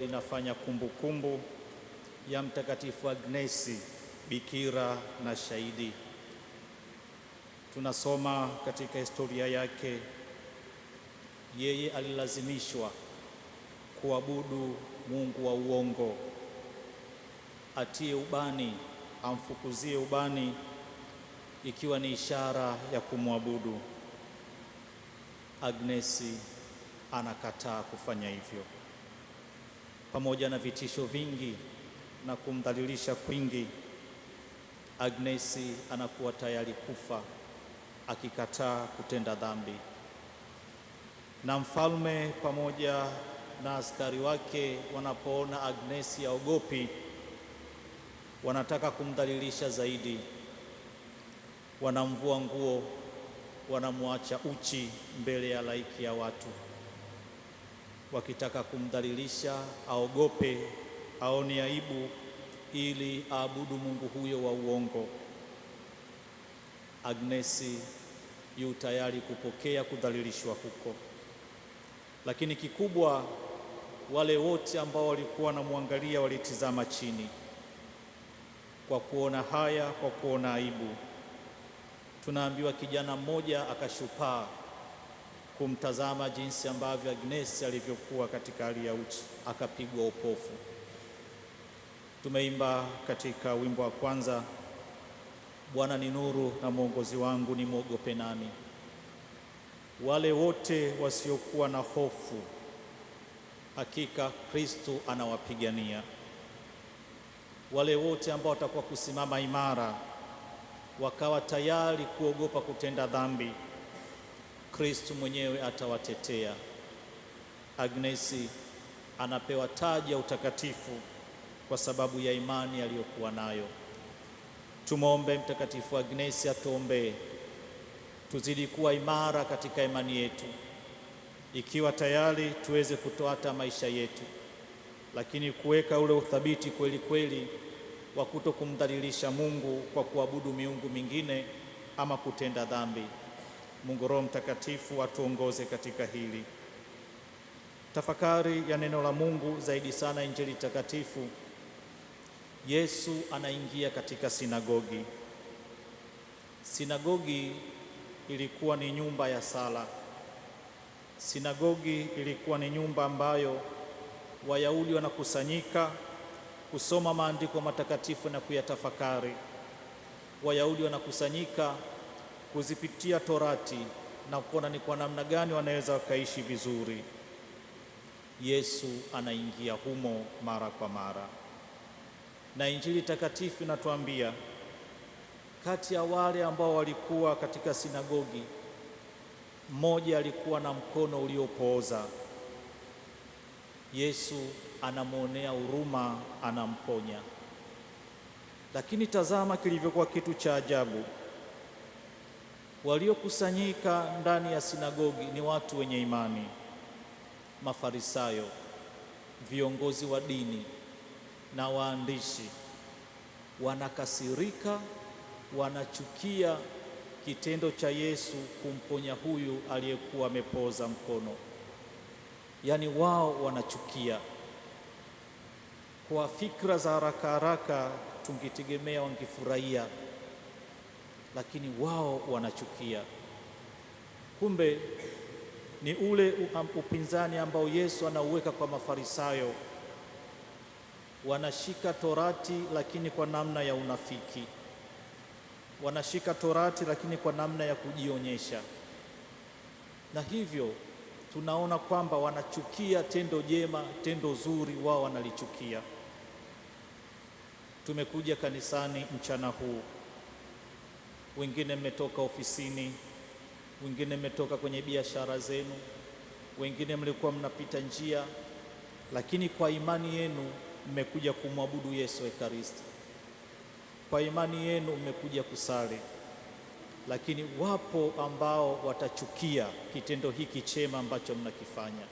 Linafanya kumbukumbu ya Mtakatifu Agnesi, bikira na shahidi. Tunasoma katika historia yake, yeye alilazimishwa kuabudu mungu wa uongo, atie ubani, amfukuzie ubani, ikiwa ni ishara ya kumwabudu. Agnesi anakataa kufanya hivyo. Pamoja na vitisho vingi na kumdhalilisha kwingi, Agnesi anakuwa tayari kufa akikataa kutenda dhambi. Na mfalme pamoja na askari wake wanapoona Agnesi haogopi, wanataka kumdhalilisha zaidi. Wanamvua nguo, wanamwacha uchi mbele ya halaiki ya watu, wakitaka kumdhalilisha, aogope, aone aibu, ili aabudu mungu huyo wa uongo. Agnesi yu tayari kupokea kudhalilishwa huko, lakini kikubwa, wale wote ambao walikuwa wanamwangalia walitizama chini kwa kuona haya, kwa kuona aibu. Tunaambiwa kijana mmoja akashupaa kumtazama jinsi ambavyo Agnesi alivyokuwa katika hali ya uchi, akapigwa upofu. Tumeimba katika wimbo wa kwanza, Bwana ni nuru na mwongozi wangu, ni mwogope nani? Wale wote wasiokuwa na hofu, hakika Kristo anawapigania. Wale wote ambao watakuwa kusimama imara, wakawa tayari kuogopa kutenda dhambi, Kristo mwenyewe atawatetea. Agnesi anapewa taji ya utakatifu kwa sababu ya imani aliyokuwa nayo. Tumwombe Mtakatifu Agnesi atuombee tuzidi kuwa imara katika imani yetu, ikiwa tayari tuweze kutoata maisha yetu, lakini kuweka ule uthabiti kweli kweli wa kuto kumdhalilisha Mungu kwa kuabudu miungu mingine ama kutenda dhambi. Mungu Roho Mtakatifu atuongoze katika hili. Tafakari ya neno la Mungu, zaidi sana Injili takatifu. Yesu anaingia katika sinagogi. Sinagogi ilikuwa ni nyumba ya sala. Sinagogi ilikuwa ni nyumba ambayo Wayahudi wanakusanyika kusoma maandiko matakatifu na kuyatafakari. Wayahudi wanakusanyika kuzipitia Torati na kuona ni kwa namna gani wanaweza wakaishi vizuri. Yesu anaingia humo mara kwa mara, na Injili takatifu inatuambia kati ya wale ambao walikuwa katika sinagogi, mmoja alikuwa na mkono uliopooza. Yesu anamwonea huruma, anamponya. Lakini tazama kilivyokuwa kitu cha ajabu. Waliokusanyika ndani ya sinagogi ni watu wenye imani, Mafarisayo, viongozi wa dini na waandishi. Wanakasirika, wanachukia kitendo cha Yesu kumponya huyu aliyekuwa amepooza mkono. Yaani wao wanachukia. Kwa fikra za haraka haraka tungetegemea wangefurahia, lakini wao wanachukia. Kumbe ni ule upinzani ambao Yesu anauweka kwa Mafarisayo. Wanashika Torati lakini kwa namna ya unafiki. Wanashika Torati lakini kwa namna ya kujionyesha. Na hivyo tunaona kwamba wanachukia tendo jema, tendo zuri wao wanalichukia. Tumekuja kanisani mchana huu, wengine mmetoka ofisini, wengine mmetoka kwenye biashara zenu, wengine mlikuwa mnapita njia, lakini kwa imani yenu mmekuja kumwabudu Yesu Ekaristi. Kwa imani yenu mmekuja kusali, lakini wapo ambao watachukia kitendo hiki chema ambacho mnakifanya.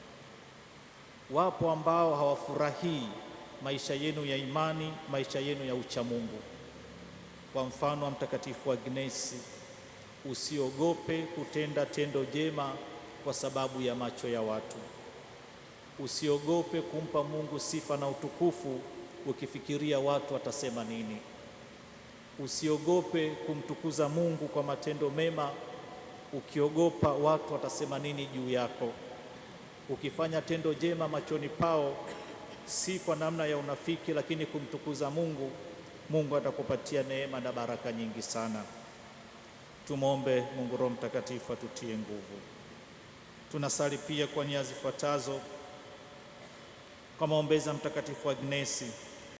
Wapo ambao hawafurahii maisha yenu ya imani, maisha yenu ya uchamungu. Kwa mfano wa Mtakatifu Agnesi, usiogope kutenda tendo jema kwa sababu ya macho ya watu. Usiogope kumpa Mungu sifa na utukufu ukifikiria watu watasema nini. Usiogope kumtukuza Mungu kwa matendo mema ukiogopa watu watasema nini juu yako. Ukifanya tendo jema machoni pao, si kwa namna ya unafiki, lakini kumtukuza Mungu, Mungu atakupatia neema na baraka nyingi sana. Tumwombe Mungu Roho Mtakatifu atutie nguvu. Tunasali pia kwa nia zifuatazo: kwa maombezi ya Mtakatifu Agnesi,